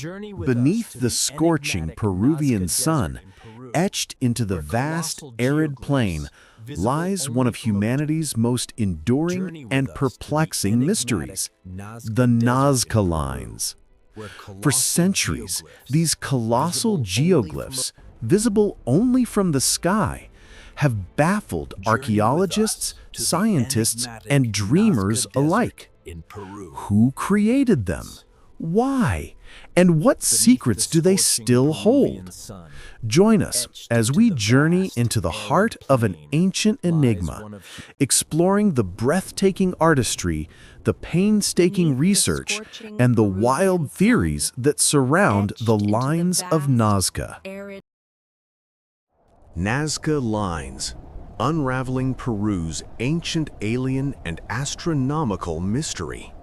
Beneath the scorching Peruvian sun, etched into the vast, arid plain, lies one of humanity's most enduring and perplexing mysteries, the Nazca Lines. For centuries, these colossal geoglyphs, visible only from the sky, have baffled archaeologists, scientists, and dreamers alike. Who created them? Why? And what secrets do they still hold? Join us as we journey into the heart of an ancient enigma, exploring the breathtaking artistry, the painstaking research, and the wild theories that surround the lines of Nazca. Nazca Lines, unraveling Peru's ancient alien and astronomical mystery.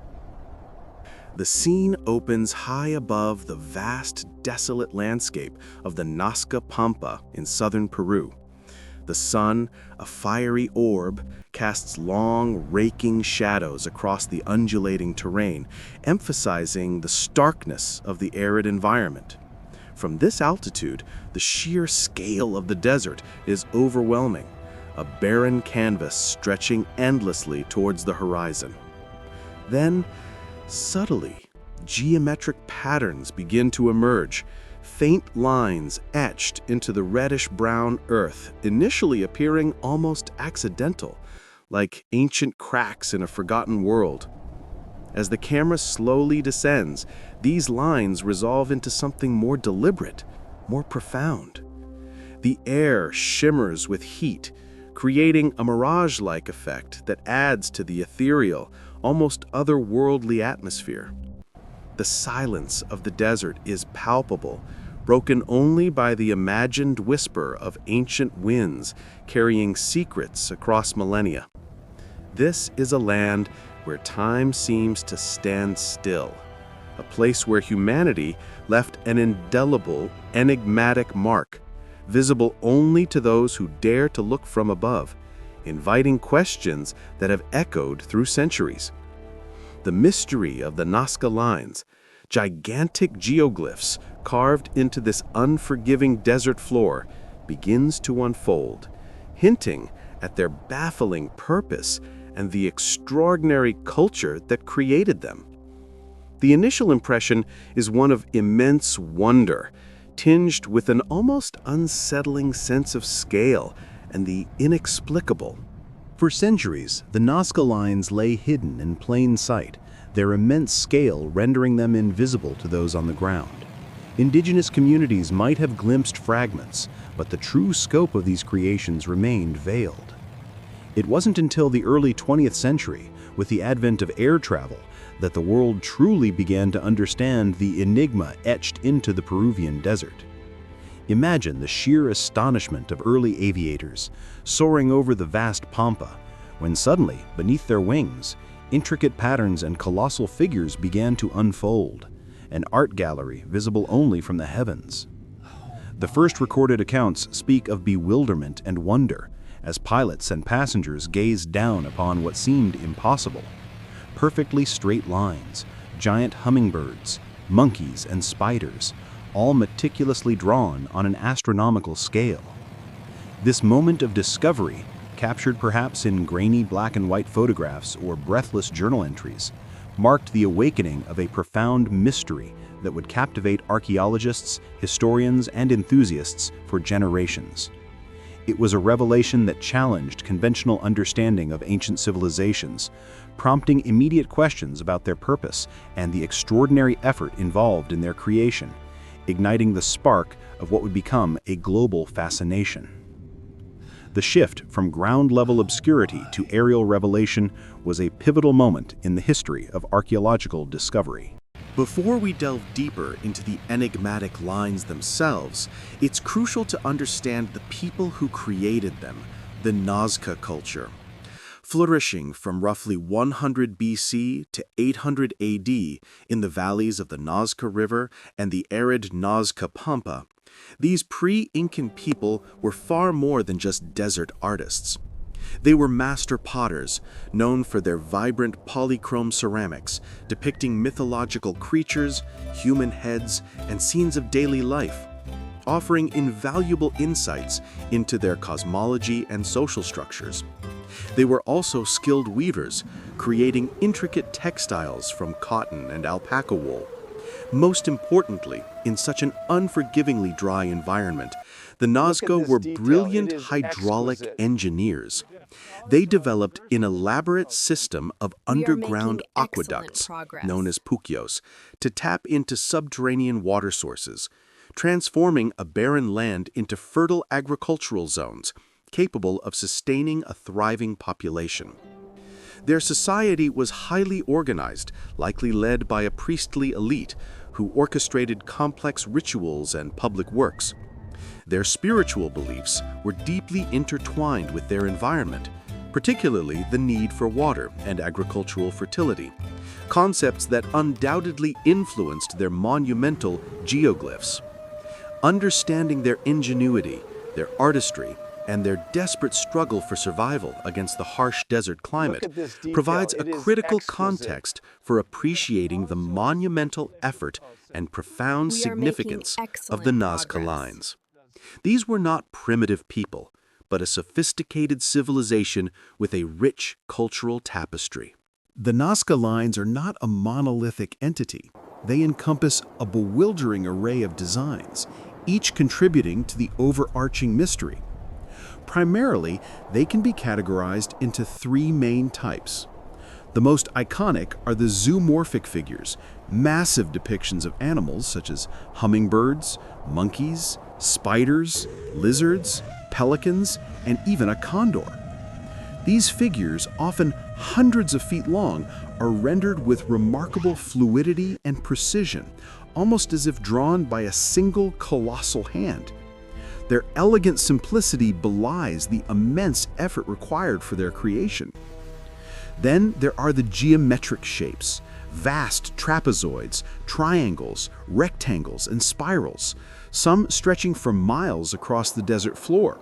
The scene opens high above the vast, desolate landscape of the Nazca Pampa in southern Peru. The sun, a fiery orb, casts long, raking shadows across the undulating terrain, emphasizing the starkness of the arid environment. From this altitude, the sheer scale of the desert is overwhelming, a barren canvas stretching endlessly towards the horizon. Then, subtly, geometric patterns begin to emerge, faint lines etched into the reddish-brown earth, initially appearing almost accidental, like ancient cracks in a forgotten world. As the camera slowly descends, these lines resolve into something more deliberate, more profound. The air shimmers with heat, creating a mirage-like effect that adds to the ethereal, almost otherworldly atmosphere. The silence of the desert is palpable, broken only by the imagined whisper of ancient winds carrying secrets across millennia. This is a land where time seems to stand still, a place where humanity left an indelible, enigmatic mark, visible only to those who dare to look from above, inviting questions that have echoed through centuries. The mystery of the Nazca Lines, gigantic geoglyphs carved into this unforgiving desert floor, begins to unfold, hinting at their baffling purpose and the extraordinary culture that created them. The initial impression is one of immense wonder, tinged with an almost unsettling sense of scale and the inexplicable. For centuries, the Nazca Lines lay hidden in plain sight, their immense scale rendering them invisible to those on the ground. Indigenous communities might have glimpsed fragments, but the true scope of these creations remained veiled. It wasn't until the early 20th century, with the advent of air travel, that the world truly began to understand the enigma etched into the Peruvian desert. Imagine the sheer astonishment of early aviators soaring over the vast pampa, when suddenly, beneath their wings, intricate patterns and colossal figures began to unfold, an art gallery visible only from the heavens. The first recorded accounts speak of bewilderment and wonder as pilots and passengers gazed down upon what seemed impossible. Perfectly straight lines, giant hummingbirds, monkeys, and spiders, all meticulously drawn on an astronomical scale. This moment of discovery, captured perhaps in grainy black and white photographs or breathless journal entries, marked the awakening of a profound mystery that would captivate archaeologists, historians, and enthusiasts for generations. It was a revelation that challenged conventional understanding of ancient civilizations, prompting immediate questions about their purpose and the extraordinary effort involved in their creation, igniting the spark of what would become a global fascination. The shift from ground-level obscurity to aerial revelation was a pivotal moment in the history of archaeological discovery. Before we delve deeper into the enigmatic lines themselves, it's crucial to understand the people who created them, the Nazca culture. Flourishing from roughly 100 BC to 800 AD in the valleys of the Nazca River and the arid Nazca Pampa, these pre-Incan people were far more than just desert artists. They were master potters, known for their vibrant polychrome ceramics, depicting mythological creatures, human heads, and scenes of daily life, offering invaluable insights into their cosmology and social structures. They were also skilled weavers, creating intricate textiles from cotton and alpaca wool. Most importantly, in such an unforgivingly dry environment, the Nazca were brilliant hydraulic engineers. They developed an elaborate system of underground aqueducts, known as pukyos, to tap into subterranean water sources, transforming a barren land into fertile agricultural zones, capable of sustaining a thriving population. Their society was highly organized, likely led by a priestly elite who orchestrated complex rituals and public works. Their spiritual beliefs were deeply intertwined with their environment, particularly the need for water and agricultural fertility, concepts that undoubtedly influenced their monumental geoglyphs. Understanding their ingenuity, their artistry, and their desperate struggle for survival against the harsh desert climate provides a critical context for appreciating the monumental effort and profound significance of the Nazca Lines. These were not primitive people, but a sophisticated civilization with a rich cultural tapestry. The Nazca Lines are not a monolithic entity. They encompass a bewildering array of designs, each contributing to the overarching mystery. Primarily, they can be categorized into three main types. The most iconic are the zoomorphic figures, massive depictions of animals such as hummingbirds, monkeys, spiders, lizards, pelicans, and even a condor. These figures, often hundreds of feet long, are rendered with remarkable fluidity and precision, almost as if drawn by a single colossal hand. Their elegant simplicity belies the immense effort required for their creation. Then there are the geometric shapes, vast trapezoids, triangles, rectangles, and spirals, some stretching for miles across the desert floor.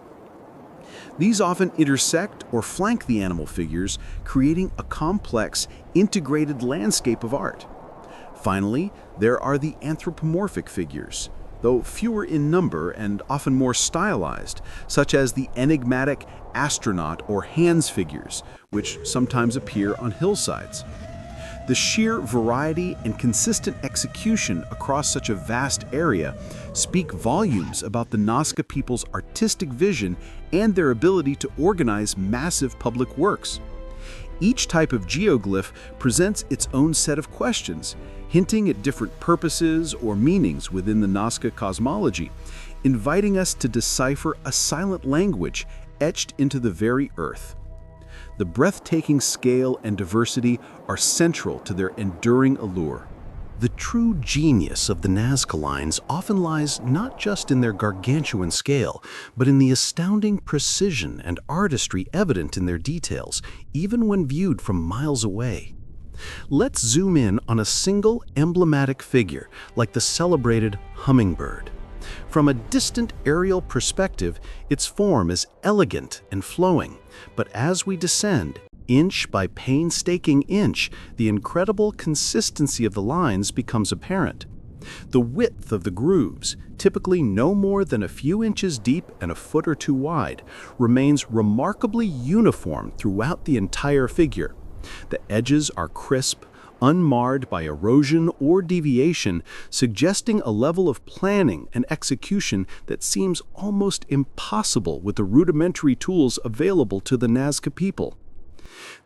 These often intersect or flank the animal figures, creating a complex, integrated landscape of art. Finally, there are the anthropomorphic figures, though fewer in number and often more stylized, such as the enigmatic astronaut or hands figures, which sometimes appear on hillsides. The sheer variety and consistent execution across such a vast area speak volumes about the Nazca people's artistic vision and their ability to organize massive public works. Each type of geoglyph presents its own set of questions, hinting at different purposes or meanings within the Nazca cosmology, inviting us to decipher a silent language etched into the very earth. The breathtaking scale and diversity are central to their enduring allure. The true genius of the Nazca Lines often lies not just in their gargantuan scale, but in the astounding precision and artistry evident in their details, even when viewed from miles away. Let's zoom in on a single emblematic figure, like the celebrated hummingbird. From a distant aerial perspective, its form is elegant and flowing, but as we descend, inch by painstaking inch, the incredible consistency of the lines becomes apparent. The width of the grooves, typically no more than a few inches deep and a foot or two wide, remains remarkably uniform throughout the entire figure. The edges are crisp, unmarred by erosion or deviation, suggesting a level of planning and execution that seems almost impossible with the rudimentary tools available to the Nazca people.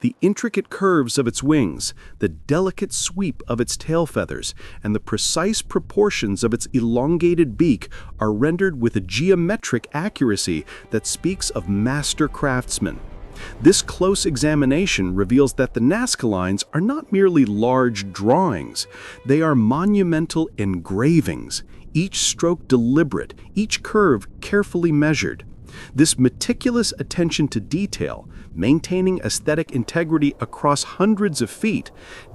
The intricate curves of its wings, the delicate sweep of its tail feathers, and the precise proportions of its elongated beak are rendered with a geometric accuracy that speaks of master craftsmen. This close examination reveals that the Nazca Lines are not merely large drawings. They are monumental engravings, each stroke deliberate, each curve carefully measured. This meticulous attention to detail, maintaining aesthetic integrity across hundreds of feet,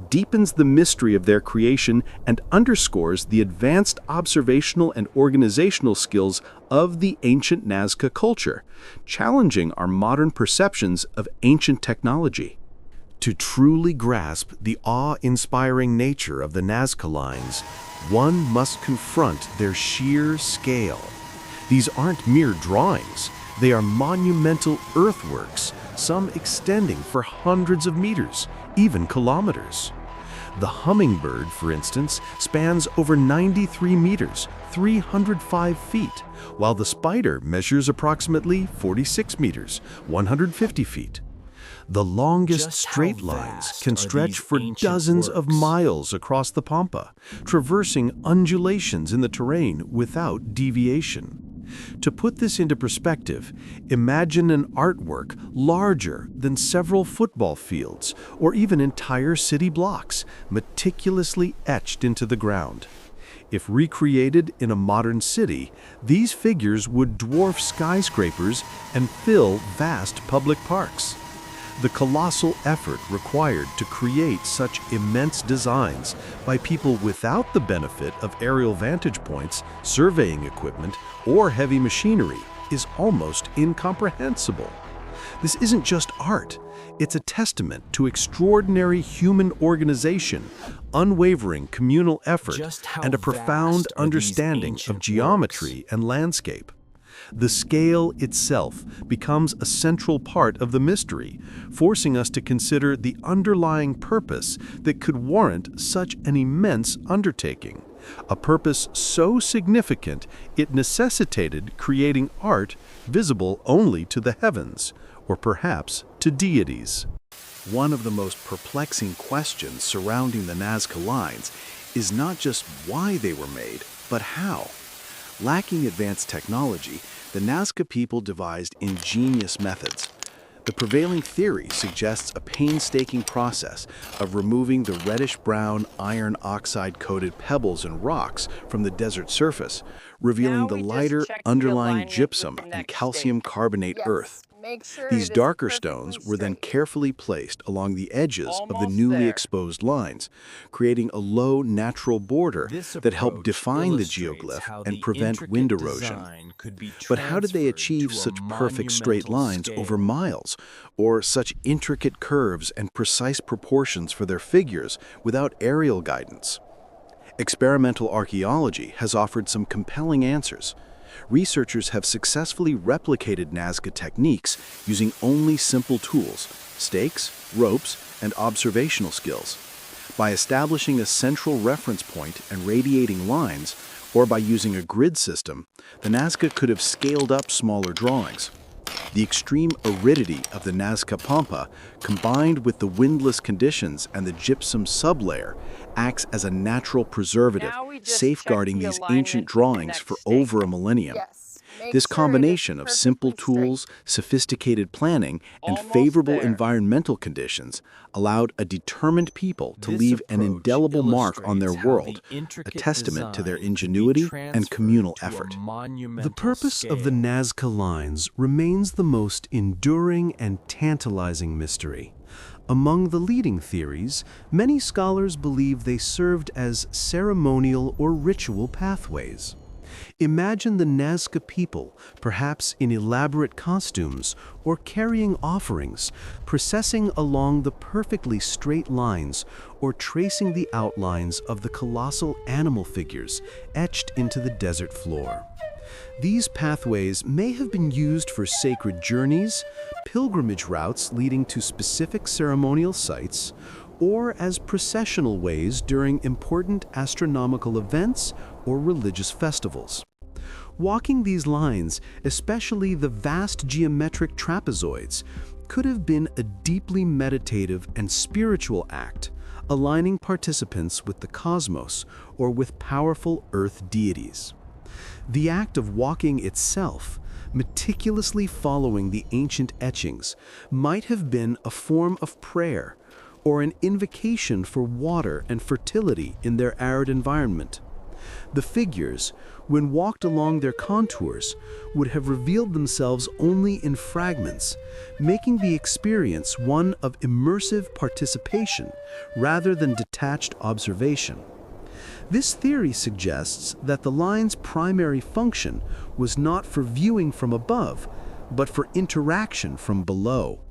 deepens the mystery of their creation and underscores the advanced observational and organizational skills of the ancient Nazca culture, challenging our modern perceptions of ancient technology. To truly grasp the awe-inspiring nature of the Nazca Lines, one must confront their sheer scale. These aren't mere drawings, they are monumental earthworks, some extending for hundreds of meters, even kilometers. The hummingbird, for instance, spans over 93 meters, 305 feet, while the spider measures approximately 46 meters, 150 feet. The longest straight lines can stretch for dozens of miles across the pampa, traversing undulations in the terrain without deviation. To put this into perspective, imagine an artwork larger than several football fields or even entire city blocks, meticulously etched into the ground. If recreated in a modern city, these figures would dwarf skyscrapers and fill vast public parks. The colossal effort required to create such immense designs by people without the benefit of aerial vantage points, surveying equipment, or heavy machinery is almost incomprehensible. This isn't just art, it's a testament to extraordinary human organization, unwavering communal effort, and a profound understanding of geometry and landscape. The scale itself becomes a central part of the mystery, forcing us to consider the underlying purpose that could warrant such an immense undertaking, a purpose so significant it necessitated creating art visible only to the heavens, or perhaps to deities. One of the most perplexing questions surrounding the Nazca Lines is not just why they were made, but how. Lacking advanced technology, the Nazca people devised ingenious methods. The prevailing theory suggests a painstaking process of removing the reddish-brown iron oxide-coated pebbles and rocks from the desert surface, revealing the lighter underlying gypsum and calcium carbonate earth. These darker stones were then carefully placed along the edges of the newly exposed lines, creating a low natural border that helped define the geoglyph and prevent wind erosion. But how did they achieve such perfect straight lines over miles, or such intricate curves and precise proportions for their figures without aerial guidance? Experimental archaeology has offered some compelling answers. Researchers have successfully replicated Nazca techniques using only simple tools, stakes, ropes, and observational skills. By establishing a central reference point and radiating lines, or by using a grid system, the Nazca could have scaled up smaller drawings. The extreme aridity of the Nazca Pampa, combined with the windless conditions and the gypsum sublayer, acts as a natural preservative, safeguarding these ancient drawings for over a millennium. This combination of simple tools, sophisticated planning, and favorable environmental conditions allowed a determined people to leave an indelible mark on their world, a testament to their ingenuity and communal effort. The purpose of the Nazca Lines remains the most enduring and tantalizing mystery. Among the leading theories, many scholars believe they served as ceremonial or ritual pathways. Imagine the Nazca people, perhaps in elaborate costumes or carrying offerings, processing along the perfectly straight lines or tracing the outlines of the colossal animal figures etched into the desert floor. These pathways may have been used for sacred journeys, pilgrimage routes leading to specific ceremonial sites, or as processional ways during important astronomical events or religious festivals. Walking these lines, especially the vast geometric trapezoids, could have been a deeply meditative and spiritual act, aligning participants with the cosmos or with powerful earth deities. The act of walking itself, meticulously following the ancient etchings, might have been a form of prayer or an invocation for water and fertility in their arid environment. The figures, when walked along their contours, would have revealed themselves only in fragments, making the experience one of immersive participation rather than detached observation. This theory suggests that the line's primary function was not for viewing from above, but for interaction from below,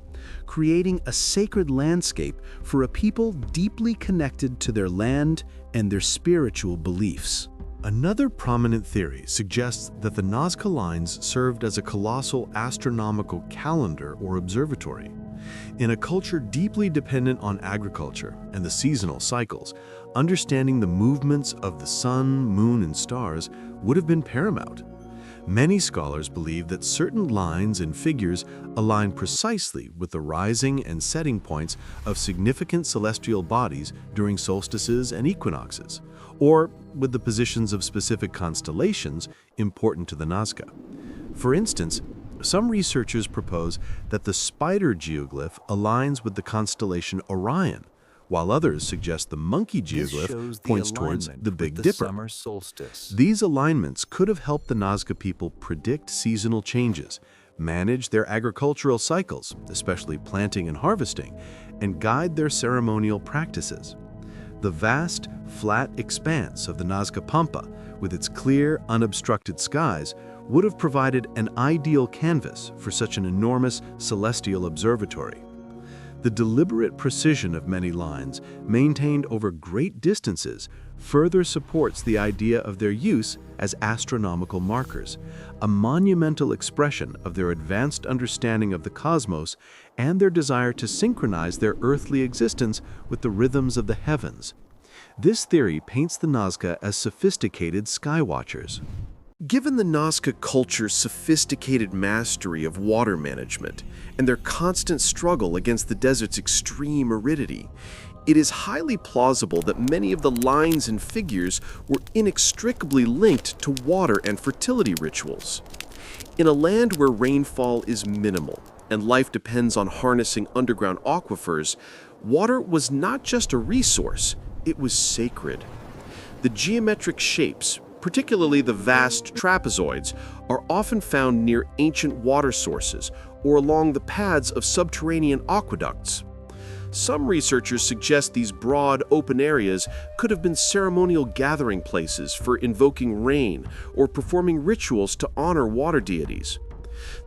creating a sacred landscape for a people deeply connected to their land and their spiritual beliefs. Another prominent theory suggests that the Nazca Lines served as a colossal astronomical calendar or observatory. In a culture deeply dependent on agriculture and the seasonal cycles, understanding the movements of the sun, moon, and stars would have been paramount. Many scholars believe that certain lines and figures align precisely with the rising and setting points of significant celestial bodies during solstices and equinoxes, or with the positions of specific constellations important to the Nazca. For instance, some researchers propose that the spider geoglyph aligns with the constellation Orion, while others suggest the monkey geoglyph points towards the Big Dipper. These alignments could have helped the Nazca people predict seasonal changes, manage their agricultural cycles, especially planting and harvesting, and guide their ceremonial practices. The vast, flat expanse of the Nazca Pampa, with its clear, unobstructed skies, would have provided an ideal canvas for such an enormous celestial observatory. The deliberate precision of many lines, maintained over great distances, further supports the idea of their use as astronomical markers, a monumental expression of their advanced understanding of the cosmos and their desire to synchronize their earthly existence with the rhythms of the heavens. This theory paints the Nazca as sophisticated skywatchers. Given the Nazca culture's sophisticated mastery of water management and their constant struggle against the desert's extreme aridity, it is highly plausible that many of the lines and figures were inextricably linked to water and fertility rituals. In a land where rainfall is minimal and life depends on harnessing underground aquifers, water was not just a resource, it was sacred. The geometric shapes, particularly the vast trapezoids, are often found near ancient water sources or along the paths of subterranean aqueducts. Some researchers suggest these broad, open areas could have been ceremonial gathering places for invoking rain or performing rituals to honor water deities.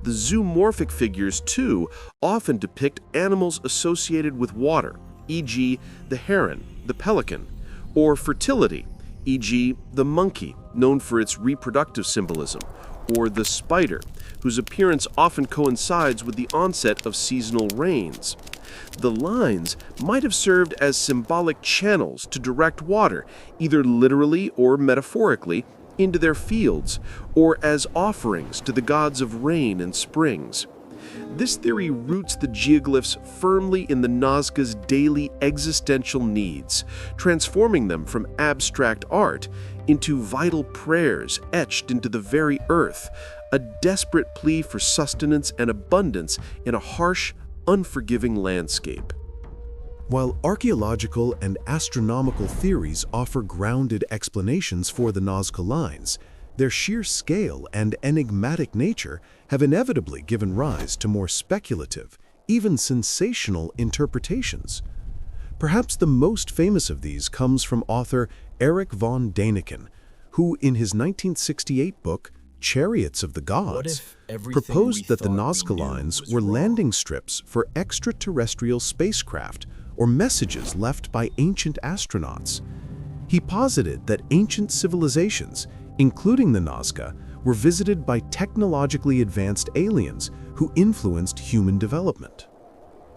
The zoomorphic figures, too, often depict animals associated with water, e.g., the heron, the pelican, or fertility, e.g., the monkey, known for its reproductive symbolism, or the spider, whose appearance often coincides with the onset of seasonal rains. The lines might have served as symbolic channels to direct water, either literally or metaphorically, into their fields, or as offerings to the gods of rain and springs. This theory roots the geoglyphs firmly in the Nazca's daily existential needs, transforming them from abstract art into vital prayers etched into the very earth, a desperate plea for sustenance and abundance in a harsh, unforgiving landscape. While archaeological and astronomical theories offer grounded explanations for the Nazca Lines, their sheer scale and enigmatic nature have inevitably given rise to more speculative, even sensational interpretations. Perhaps the most famous of these comes from author Erich von Däniken, who in his 1968 book, Chariots of the Gods, proposed that the Nazca Lines were landing strips for extraterrestrial spacecraft or messages left by ancient astronauts. He posited that ancient civilizations, including the Nazca, were visited by technologically advanced aliens who influenced human development.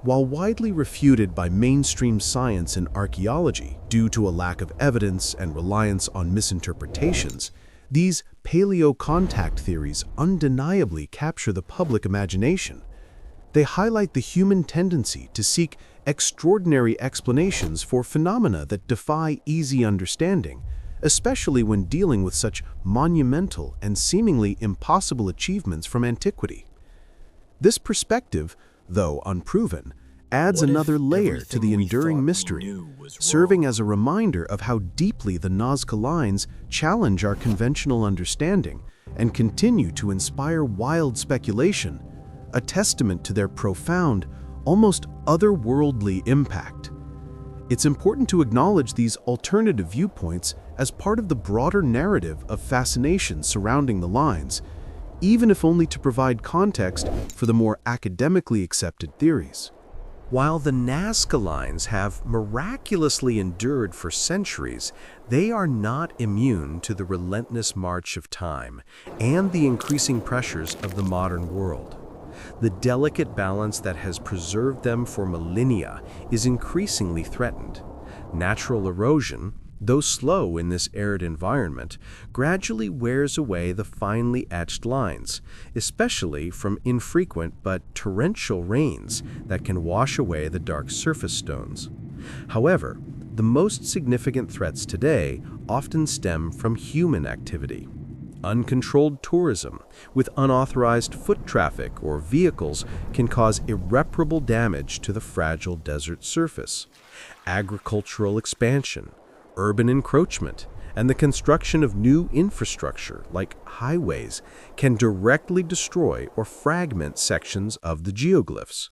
While widely refuted by mainstream science and archaeology due to a lack of evidence and reliance on misinterpretations, these paleo-contact theories undeniably capture the public imagination. They highlight the human tendency to seek extraordinary explanations for phenomena that defy easy understanding, especially when dealing with such monumental and seemingly impossible achievements from antiquity. This perspective, though unproven, adds another layer to the enduring mystery, serving as a reminder of how deeply the Nazca Lines challenge our conventional understanding and continue to inspire wild speculation, a testament to their profound, almost otherworldly impact. It's important to acknowledge these alternative viewpoints as part of the broader narrative of fascination surrounding the lines, even if only to provide context for the more academically accepted theories. While the Nazca Lines have miraculously endured for centuries, they are not immune to the relentless march of time and the increasing pressures of the modern world. The delicate balance that has preserved them for millennia is increasingly threatened. Natural erosion, though slow in this arid environment, gradually wears away the finely etched lines, especially from infrequent but torrential rains that can wash away the dark surface stones. However, the most significant threats today often stem from human activity. Uncontrolled tourism with unauthorized foot traffic or vehicles can cause irreparable damage to the fragile desert surface. Agricultural expansion, urban encroachment, and the construction of new infrastructure like highways can directly destroy or fragment sections of the geoglyphs.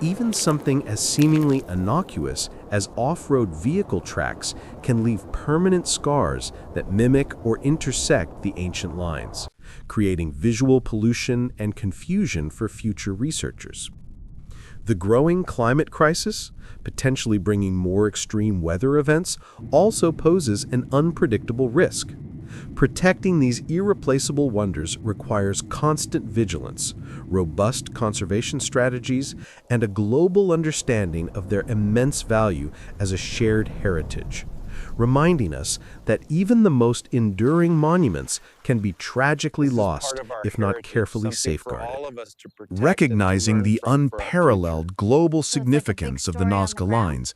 Even something as seemingly innocuous as off-road vehicle tracks can leave permanent scars that mimic or intersect the ancient lines, creating visual pollution and confusion for future researchers. The growing climate crisis, potentially bringing more extreme weather events, also poses an unpredictable risk. Protecting these irreplaceable wonders requires constant vigilance, robust conservation strategies, and a global understanding of their immense value as a shared heritage, reminding us that even the most enduring monuments can be tragically lost if not carefully safeguarded. Recognizing the unparalleled global significance of the Nazca Lines,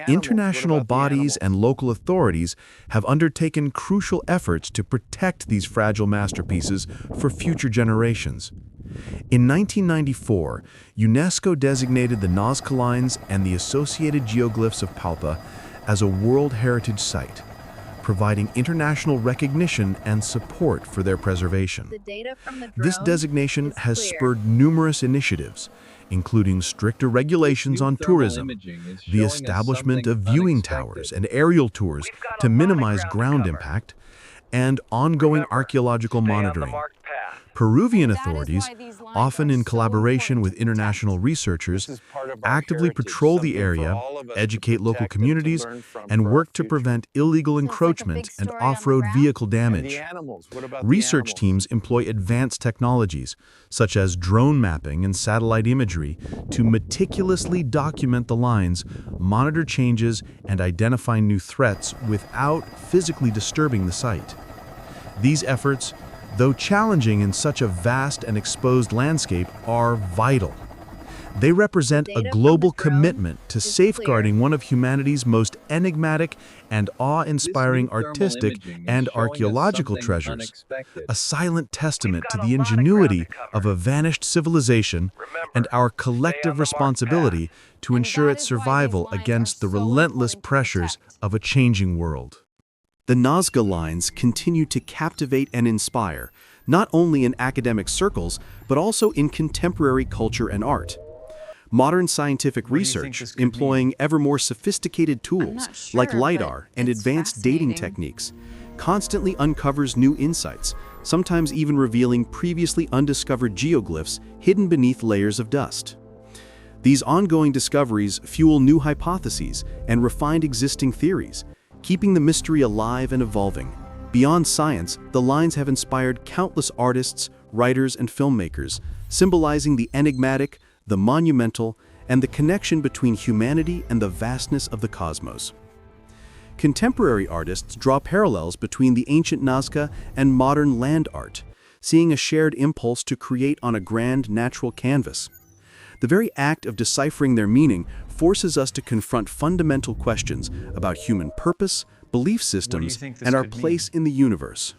international bodies and local authorities have undertaken crucial efforts to protect these fragile masterpieces for future generations. In 1994, UNESCO designated the Nazca Lines and the associated geoglyphs of Palpa as a World Heritage Site, providing international recognition and support for their preservation. This designation has spurred numerous initiatives, including stricter regulations on tourism, the establishment of viewing towers and aerial tours to minimize ground impact, and ongoing archaeological monitoring. Peruvian authorities, often in collaboration with international researchers, actively patrol the area, educate local communities, and work to prevent illegal encroachment and off-road vehicle damage. Research teams employ advanced technologies, such as drone mapping and satellite imagery, to meticulously document the lines, monitor changes, and identify new threats without physically disturbing the site. These efforts, though challenging in such a vast and exposed landscape, are vital. They represent a global commitment to safeguarding one of humanity's most enigmatic and awe-inspiring artistic and archaeological treasures, a silent testament to the ingenuity of a vanished civilization and our collective responsibility to ensure its survival against the relentless pressures of a changing world. The Nazca Lines continue to captivate and inspire, not only in academic circles, but also in contemporary culture and art. Modern scientific research, employing ever more sophisticated tools like LiDAR and advanced dating techniques, constantly uncovers new insights, sometimes even revealing previously undiscovered geoglyphs hidden beneath layers of dust. These ongoing discoveries fuel new hypotheses and refined existing theories, keeping the mystery alive and evolving. Beyond science, the lines have inspired countless artists, writers, and filmmakers, symbolizing the enigmatic, the monumental, and the connection between humanity and the vastness of the cosmos. Contemporary artists draw parallels between the ancient Nazca and modern land art, seeing a shared impulse to create on a grand natural canvas. The very act of deciphering their meaning forces us to confront fundamental questions about human purpose, belief systems, and our place in the universe.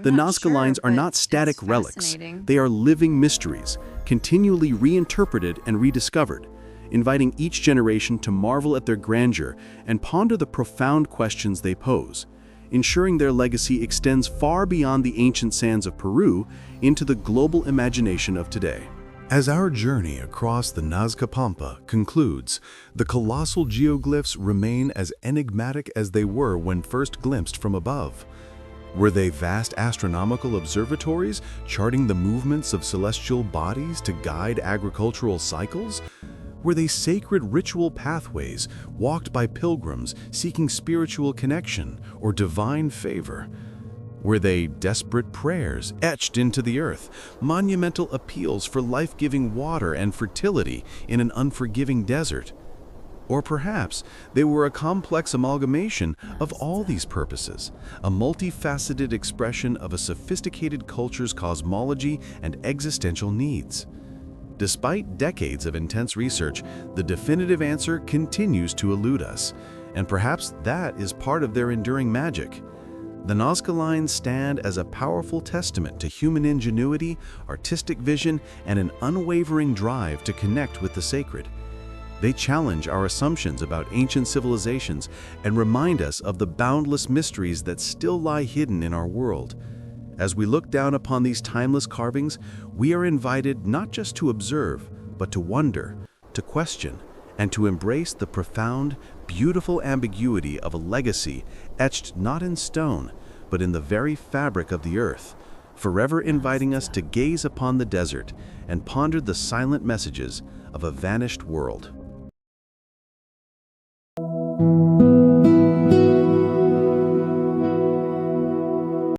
The Nazca Lines are not static relics. They are living mysteries, continually reinterpreted and rediscovered, inviting each generation to marvel at their grandeur and ponder the profound questions they pose, ensuring their legacy extends far beyond the ancient sands of Peru into the global imagination of today. As our journey across the Nazca Pampa concludes, the colossal geoglyphs remain as enigmatic as they were when first glimpsed from above. Were they vast astronomical observatories charting the movements of celestial bodies to guide agricultural cycles? Were they sacred ritual pathways walked by pilgrims seeking spiritual connection or divine favor? Were they desperate prayers etched into the earth, monumental appeals for life-giving water and fertility in an unforgiving desert? Or perhaps they were a complex amalgamation of all these purposes, a multifaceted expression of a sophisticated culture's cosmology and existential needs. Despite decades of intense research, the definitive answer continues to elude us, and perhaps that is part of their enduring magic. The Nazca Lines stand as a powerful testament to human ingenuity, artistic vision, and an unwavering drive to connect with the sacred. They challenge our assumptions about ancient civilizations and remind us of the boundless mysteries that still lie hidden in our world. As we look down upon these timeless carvings, we are invited not just to observe, but to wonder, to question, and to embrace the profound, beautiful ambiguity of a legacy etched not in stone, but in the very fabric of the earth, forever inviting us to gaze upon the desert and ponder the silent messages of a vanished world.